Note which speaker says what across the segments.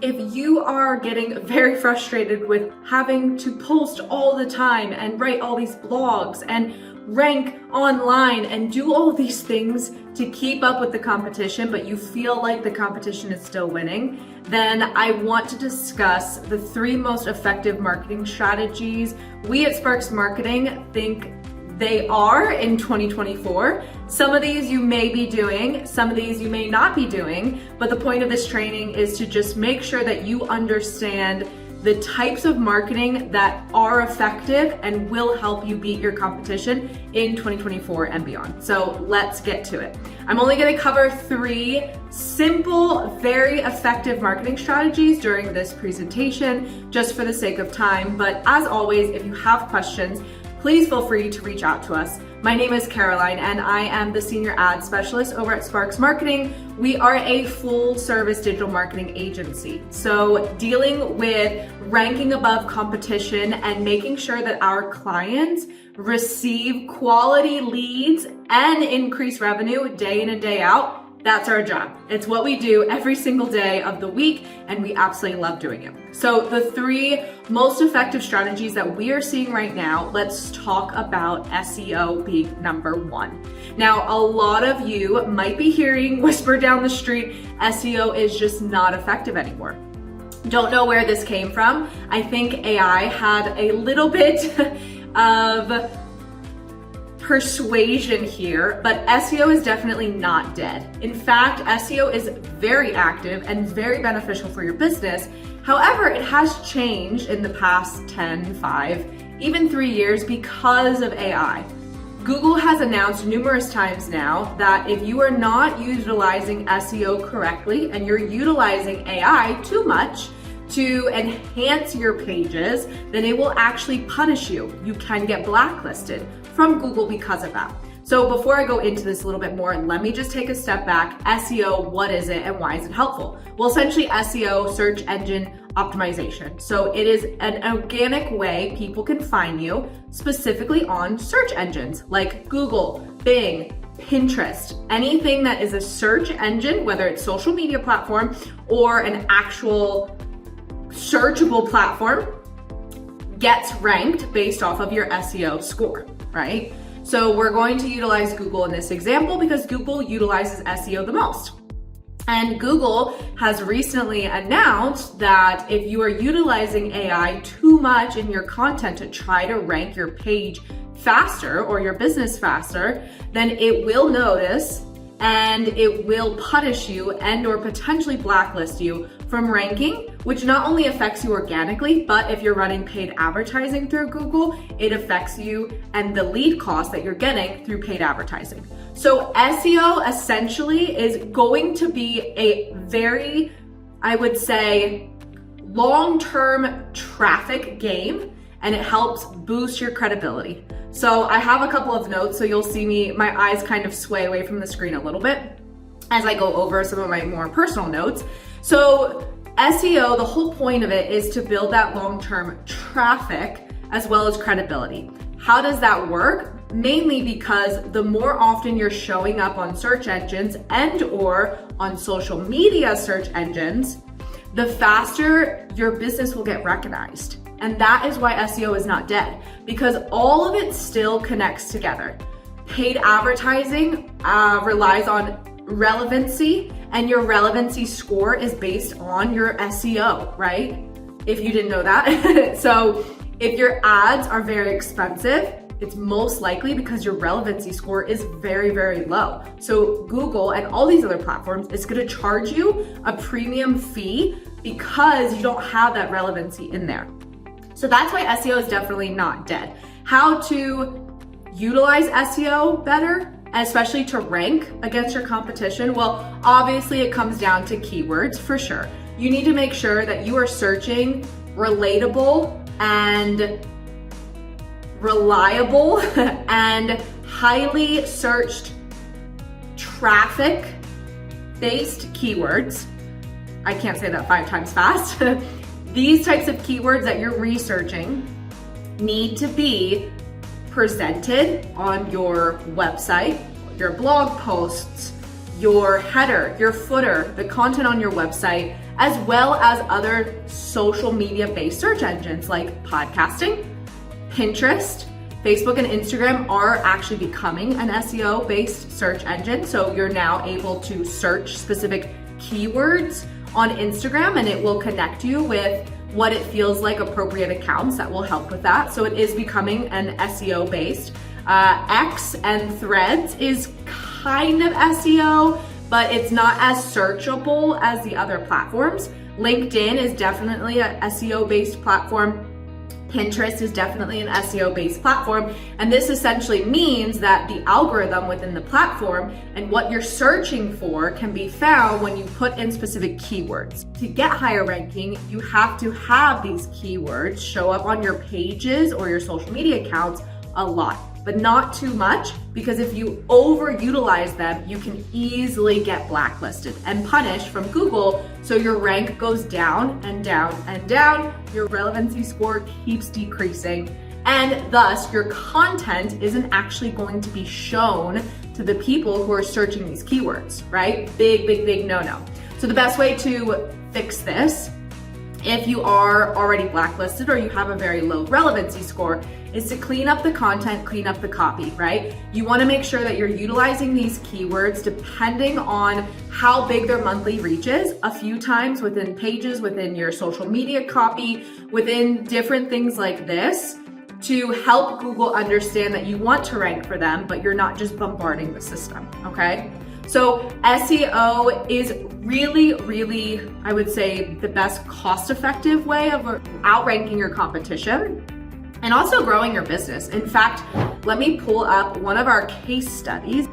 Speaker 1: If you are getting very frustrated with having to post all the time and write all these blogs and rank online and do all these things to keep up with the competition, but you feel like the competition is still winning, then I want to discuss the 3 most effective marketing strategies we at Sparkz Marketing think they are in 2024. Some of these you may be doing, some of these you may not be doing, but the point of this training is to just make sure that you understand the types of marketing that are effective and will help you beat your competition in 2024 and beyond. So let's get to it. I'm only gonna cover 3 simple, very effective marketing strategies during this presentation, just for the sake of time. But as always, if you have questions, please feel free to reach out to us. My name is Caroline and I am the Senior Ad Specialist over at Sparkz Marketing. We are a full service digital marketing agency. So dealing with ranking above competition and making sure that our clients receive quality leads and increase revenue day in and day out, that's our job. It's what we do every single day of the week, and we absolutely love doing it. So the 3 most effective strategies that we are seeing right now, let's talk about SEO being number 1. Now, a lot of you might be hearing whisper down the street, SEO is just not effective anymore. Don't know where this came from. I think AI had a little bit of persuasion here, but SEO is definitely not dead. In fact, SEO is very active and very beneficial for your business. However, it has changed in the past 10, 5, even 3 years because of AI. Google has announced numerous times now that if you are not utilizing SEO correctly and you're utilizing AI too much to enhance your pages, then it will actually punish you. You can get blacklisted from Google because of that. So before I go into this a little bit more, let me just take a step back. SEO, what is it and why is it helpful? Well, essentially SEO, search engine optimization. So it is an organic way people can find you specifically on search engines like Google, Bing, Pinterest, anything that is a search engine, whether it's social media platform or an actual searchable platform, gets ranked based off of your SEO score, right? So we're going to utilize Google in this example because Google utilizes SEO the most. And Google has recently announced that if you are utilizing AI too much in your content to try to rank your page faster or your business faster, then it will notice and it will punish you and or potentially blacklist you from ranking, which not only affects you organically, but if you're running paid advertising through Google, it affects you and the lead cost that you're getting through paid advertising. So SEO essentially is going to be a very, I would say, long-term traffic game, and it helps boost your credibility. So I have a couple of notes, so you'll see me, my eyes kind of sway away from the screen a little bit as I go over some of my more personal notes. So SEO, the whole point of it is to build that long-term traffic as well as credibility. How does that work? Mainly because the more often you're showing up on search engines and or on social media search engines, the faster your business will get recognized. And that is why SEO is not dead, because all of it still connects together. Paid advertising relies on relevancy, and your relevancy score is based on your SEO, right? If you didn't know that. So if your ads are very expensive, it's most likely because your relevancy score is very, very low. So Google and all these other platforms is gonna charge you a premium fee because you don't have that relevancy in there. So that's why SEO is definitely not dead. How to utilize SEO better, especially to rank against your competition? Well, obviously it comes down to keywords for sure. You need to make sure that you are searching relatable and reliable and highly searched traffic-based keywords. I can't say that 5 times fast. These types of keywords that you're researching need to be presented on your website, your blog posts, your header, your footer, the content on your website, as well as other social media based search engines like podcasting, Pinterest, Facebook and Instagram are actually becoming an SEO based search engine. So you're now able to search specific keywords on Instagram and it will connect you with what it feels like appropriate accounts that will help with that. So it is becoming an SEO based. X and Threads is kind of SEO, but it's not as searchable as the other platforms. LinkedIn is definitely a SEO based platform. Pinterest is definitely an SEO based platform. And this essentially means that the algorithm within the platform and what you're searching for can be found when you put in specific keywords. To get higher ranking, you have to have these keywords show up on your pages or your social media accounts a lot, but not too much, because if you overutilize them, you can easily get blacklisted and punished from Google. So your rank goes down and down and down. Your relevancy score keeps decreasing, and thus your content isn't actually going to be shown to the people who are searching these keywords, right? Big no-no. So the best way to fix this, if you are already blacklisted or you have a very low relevancy score, is to clean up the content, clean up the copy, right? You wanna make sure that you're utilizing these keywords depending on how big their monthly reach is, a few times within pages, within your social media copy, within different things like this, to help Google understand that you want to rank for them, but you're not just bombarding the system, okay? So SEO is really, I would say, the best cost-effective way of outranking your competition and also growing your business. In fact, let me pull up one of our case studies.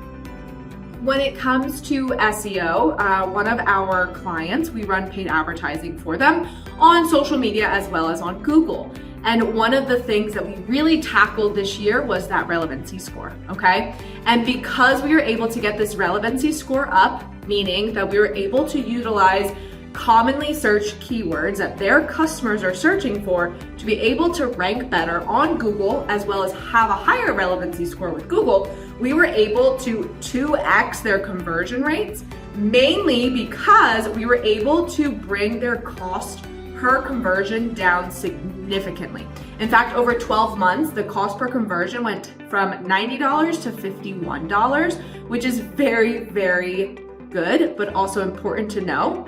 Speaker 1: When it comes to SEO, one of our clients, we run paid advertising for them on social media as well as on Google. And one of the things that we really tackled this year was that relevancy score, okay? And because we were able to get this relevancy score up, meaning that we were able to utilize commonly searched keywords that their customers are searching for to be able to rank better on Google as well as have a higher relevancy score with Google, we were able to 2x their conversion rates, mainly because we were able to bring their cost per conversion down significantly. In fact, over 12 months, the cost per conversion went from $90 to $51, which is very good, but also important to know,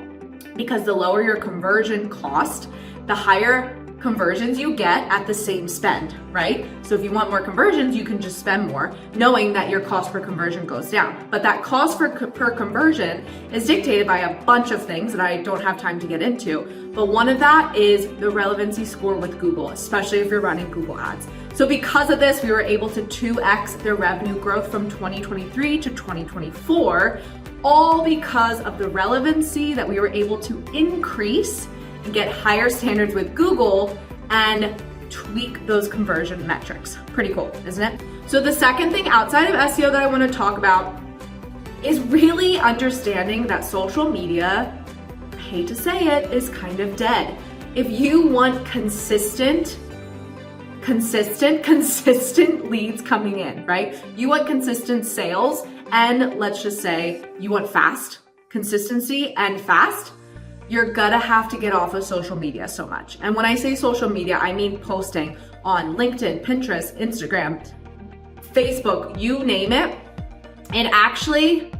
Speaker 1: because the lower your conversion cost, the higher conversions you get at the same spend, right? So if you want more conversions, you can just spend more, knowing that your cost per conversion goes down. But that cost per conversion is dictated by a bunch of things that I don't have time to get into. But one of that is the relevancy score with Google, especially if you're running Google ads. So because of this, we were able to 2x their revenue growth from 2023 to 2024, all because of the relevancy that we were able to increase and get higher standards with Google and tweak those conversion metrics. Pretty cool, isn't it? So the second thing outside of SEO that I want to talk about is really understanding that social media, I hate to say it, is kind of dead. If you want consistent leads coming in, right? You want consistent sales, and let's just say you want fast consistency and fast, you're gonna have to get off of social media so much. And when I say social media, I mean posting on LinkedIn, Pinterest, Instagram, Facebook, you name it. It actually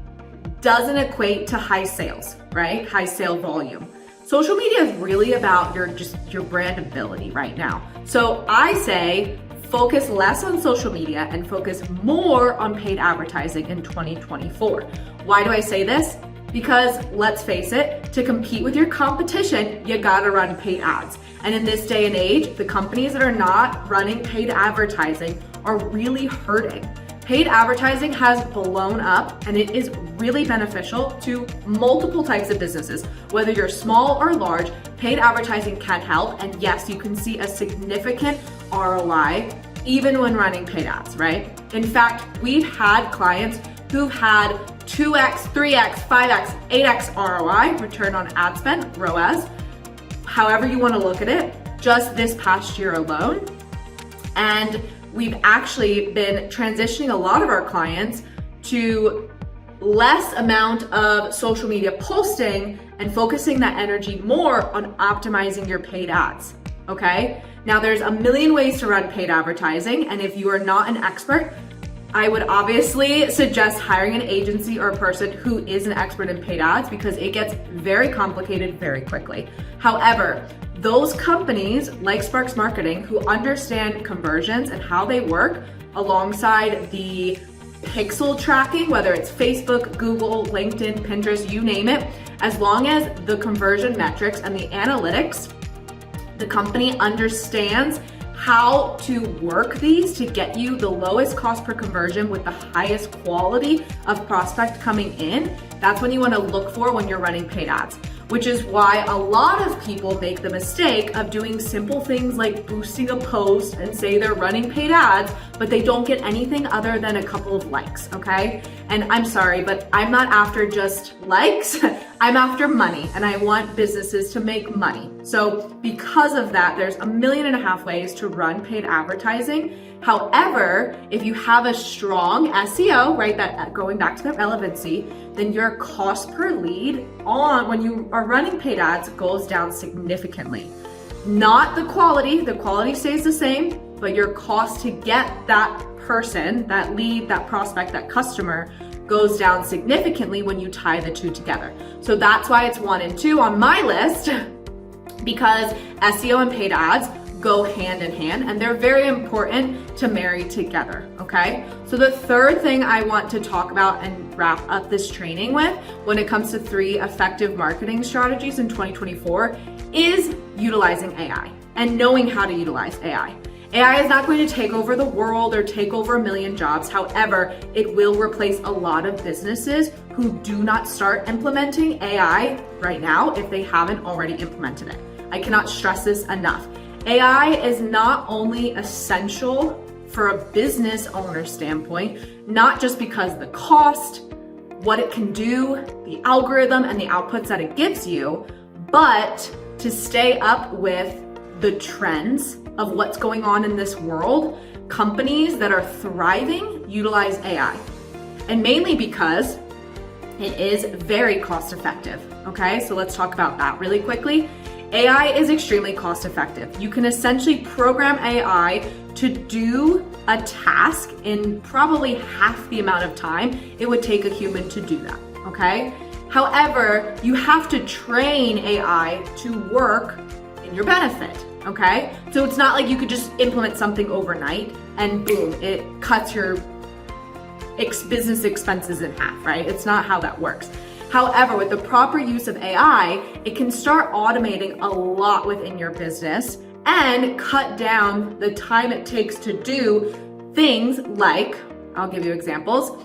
Speaker 1: doesn't equate to high sales, right? High sale volume. Social media is really about your brandability right now. So I say focus less on social media and focus more on paid advertising in 2024. Why do I say this? Because let's face it, to compete with your competition, you gotta run paid ads. And in this day and age, the companies that are not running paid advertising are really hurting. Paid advertising has blown up, and it is really beneficial to multiple types of businesses. Whether you're small or large, paid advertising can help. And yes, you can see a significant ROI even when running paid ads, right? In fact, we've had clients who've had 2x, 3x, 5x, 8x ROI, return on ad spend, ROAS, however you want to look at it, just this past year alone. And we've actually been transitioning a lot of our clients to less amount of social media posting and focusing that energy more on optimizing your paid ads, okay? Now there's a million ways to run paid advertising, and if you are not an expert, I would obviously suggest hiring an agency or a person who is an expert in paid ads because it gets very complicated very quickly. However, those companies like Sparkz Marketing who understand conversions and how they work alongside the pixel tracking, whether it's Facebook, Google, LinkedIn, Pinterest, you name it, as long as the conversion metrics and the analytics, the company understands how to work these to get you the lowest cost per conversion with the highest quality of prospect coming in. That's when you want to look for when you're running paid ads, which is why a lot of people make the mistake of doing simple things like boosting a post and say they're running paid ads, but they don't get anything other than a couple of likes, okay? And I'm sorry, but I'm not after just likes. I'm after money, and I want businesses to make money. So because of that, there's 1.5 million ways to run paid advertising. However, if you have a strong SEO, right, that going back to that relevancy, then your cost per lead on when you are running paid ads goes down significantly. Not the quality stays the same, but your cost to get that person, that lead, that prospect, that customer goes down significantly when you tie the two together. So that's why it's 1 and 2 on my list, because SEO and paid ads go hand in hand and they're very important to marry together, okay? So the third thing I want to talk about and wrap up this training with when it comes to 3 effective marketing strategies in 2024 is utilizing AI and knowing how to utilize AI. AI is not going to take over the world or take over 1 million jobs. However, it will replace a lot of businesses who do not start implementing AI right now if they haven't already implemented it. I cannot stress this enough. AI is not only essential for a business owner standpoint, not just because the cost, what it can do, the algorithm, and the outputs that it gives you, but to stay up with the trends of what's going on in this world, companies that are thriving utilize AI. And mainly because it is very cost effective, okay? So let's talk about that really quickly. AI is extremely cost effective. You can essentially program AI to do a task in probably half the amount of time it would take a human to do that, okay? However, you have to train AI to work in your benefit, okay? So it's not like you could just implement something overnight and boom, it cuts your business expenses in half, right? It's not how that works. However, with the proper use of AI, it can start automating a lot within your business and cut down the time it takes to do things like, I'll give you examples,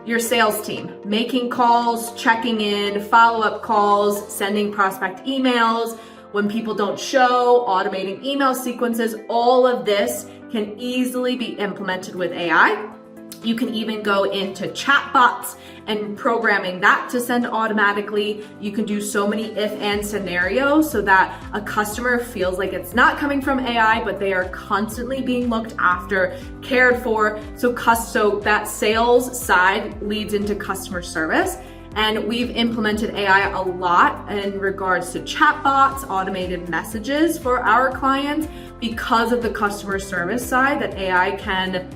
Speaker 1: your sales team, making calls, checking in, follow-up calls, sending prospect emails, when people don't show, automating email sequences, all of this can easily be implemented with AI. You can even go into chatbots and programming that to send automatically. You can do so many if-and scenarios so that a customer feels like it's not coming from AI, but they are constantly being looked after, cared for. So that sales side leads into customer service. And we've implemented AI a lot in regards to chatbots, automated messages for our clients because of the customer service side that AI can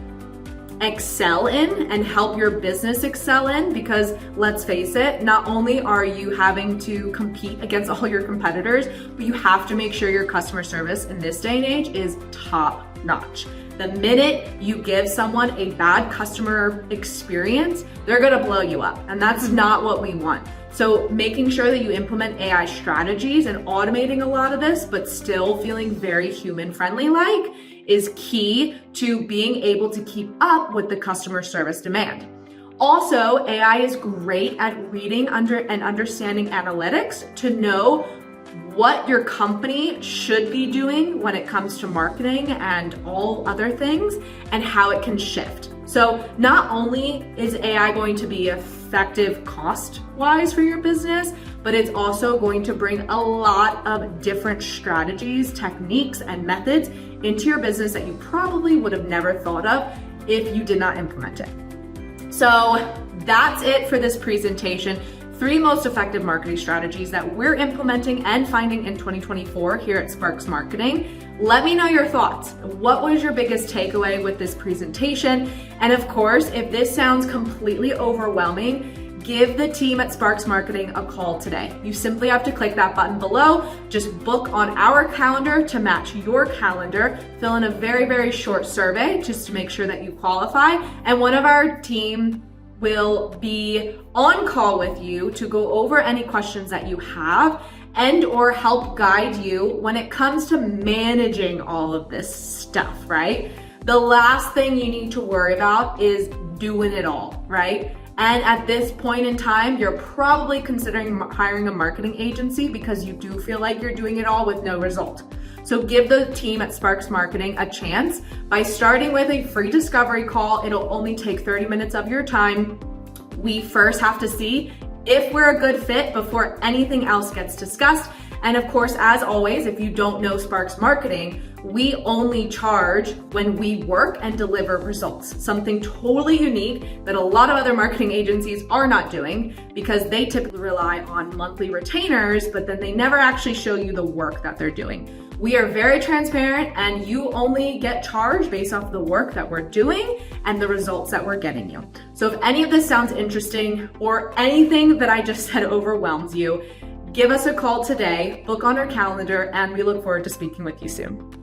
Speaker 1: excel in and help your business excel in, because let's face it, not only are you having to compete against all your competitors, but you have to make sure your customer service in this day and age is top notch. The minute you give someone a bad customer experience, they're gonna blow you up, and that's not what we want. So making sure that you implement AI strategies and automating a lot of this, but still feeling very human friendly like, is key to being able to keep up with the customer service demand. Also, AI is great at reading and understanding analytics to know what your company should be doing when it comes to marketing and all other things and how it can shift. So not only is AI going to be effective cost-wise for your business, but it's also going to bring a lot of different strategies, techniques, and methods into your business that you probably would have never thought of if you did not implement it. So that's it for this presentation. 3 most effective marketing strategies that we're implementing and finding in 2024 here at Sparkz Marketing. Let me know your thoughts. What was your biggest takeaway with this presentation? And of course, if this sounds completely overwhelming, give the team at Sparkz Marketing a call today. You simply have to click that button below, just book on our calendar to match your calendar, fill in a very, very short survey just to make sure that you qualify, and one of our team will be on call with you to go over any questions that you have and or help guide you when it comes to managing all of this stuff, right? The last thing you need to worry about is doing it all, right? And at this point in time, you're probably considering hiring a marketing agency because you do feel like you're doing it all with no result. So give the team at Sparkz Marketing a chance by starting with a free discovery call. It'll only take 30 minutes of your time. We first have to see if we're a good fit before anything else gets discussed. And of course, as always, if you don't know Sparkz Marketing, we only charge when we work and deliver results, something totally unique that a lot of other marketing agencies are not doing because they typically rely on monthly retainers, but then they never actually show you the work that they're doing. We are very transparent and you only get charged based off the work that we're doing and the results that we're getting you. So if any of this sounds interesting or anything that I just said overwhelms you, give us a call today, book on our calendar, and we look forward to speaking with you soon.